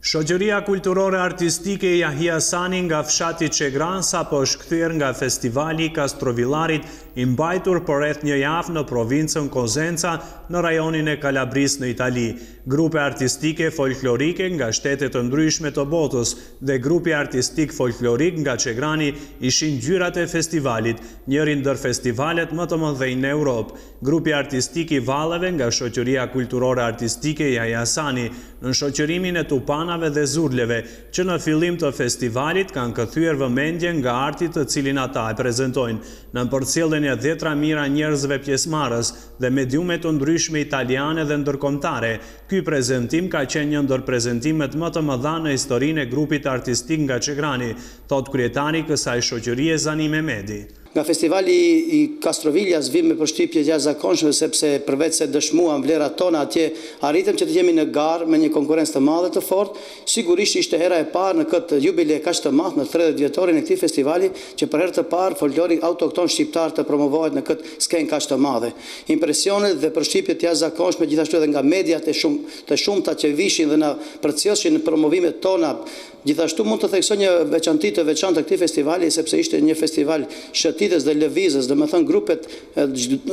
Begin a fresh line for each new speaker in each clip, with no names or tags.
Shoqëria kulturore artistike Yahia Sani nga fshati Çegran sapo është kthyer nga festivali i Kastrovillarit i mbajtur për rreth një javë në provincën Cosenza në rajonin e Kalabrisë në Itali. Grupe artistike folklorike nga shtete të ndryshme të botës dhe grupi artistik folklorik nga Çegrani ishin ngjyrat e festivalit, njëri ndër festivalet më të mëdhenj në Europë. Grupi artistik i valleve nga shoqëria kulturore artistike Yahia Sani në shoqërimin e tupanave dhe zurleve, që në fillim të festivalit kanë kthyer vëmendjen nga arti të cilin ata e prezantojnë, në përcjelljen e dhjetra mijëra njerëzve pjesëmarrës dhe mediume të ndryshme italiane dhe ndërkombëtare. Ky prezantim ka qenë një ndër prezantimet më të mëdha në historinë e grupit artistik nga Çegrani, thot kryetari i kësaj shoqërie Zani Mehmeti.
Nga festivali i Kastrovillas vim me përshtypje jashtëzakonshme sepse përveç se dëshmuam vlerat tona atje, arritëm që të jemi në garë me një konkurrencë të madhe të fortë. Sigurisht ishte hera e parë në këtë jubile kaq të madh në 30 vjetorin e këtij festivali që për herë të parë folklori autokton shqiptar të promovohet në këtë skenë kaq të madhe. Impresionet dhe përshtypjet jashtëzakonshme gjithashtu edhe nga mediat të shumta që vishin dhe na përcjellshin në promovimet tona. Gjithashtu mund të theksoj një veçanti të veçantë të këtij festivali sepse ishte një festival shëtitës dhe lëvizjes, domethënë grupet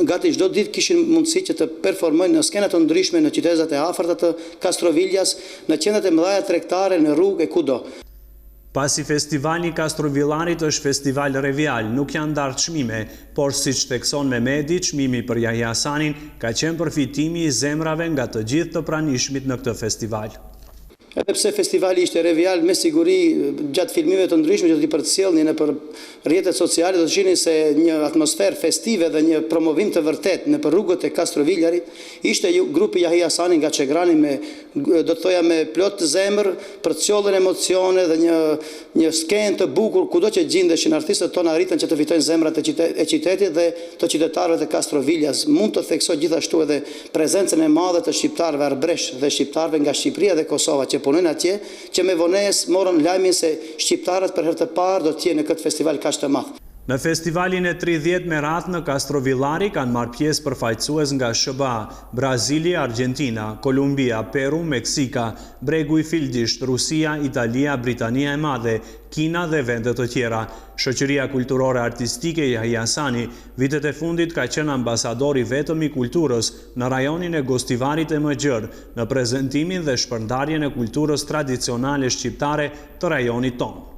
gati çdo ditë kishin mundësi që të performojnë në skena të ndryshme në qytetet e afërta të Kastrovillas, në qendrat e mëdha tregtare, në rrugë e kudo.
Pasi festivali i Kastrovillarit është festival revial, nuk janë ndarë çmime, por siç thekson Mehmeti, çmimi për Yahia Sanin ka qenë përfitimi i zemrave nga të gjithë të pranishmit në këtë festival.
Edhe pse festivali ishte revial, me siguri gjatë filmimeve të ndryshme që t'i përcjellni nëpër rrjetet sociale do të shihni se një atmosferë festive dhe një promovim të vërtet nëpër rrugët e Kastrovillarit ishte grupi Yahia Sani nga Çegrani me do të thoja me plot zemër, përcjellën emocione dhe një skenë të bukur kudo që gjendeshin artistët tonë arritën që të fitojnë zemrat e qytetit dhe të qytetarëve të Kastrovillas. Mund të theksoj gjithashtu edhe prezencën e madhe të shqiptarëve arbresh dhe shqiptarëve nga Shqipëria dhe Kosova që punojnë atje, që me vonesë morën lajmin se shqiptarët për herë të parë do të jenë në këtë festival kaq të madh.
Në festivalin e 30 me radhë në Kastrovillari kanë marrë pjesë përfaqësues nga SBA, Brazili, Argentina, Kolumbia, Peru, Meksika, Bregu i Fildisht, Rusia, Italia, Britania e Madhe, Kina dhe vende të tjera. Shoqëria kulturore artistike Yahia Sani vitet e fundit ka qenë ambasador i vetëm i kulturës në rajonin e Gostivarit e Mëgjër, në prezantimin dhe shpërndarjen e kulturës tradicionale shqiptare të rajonit tonë.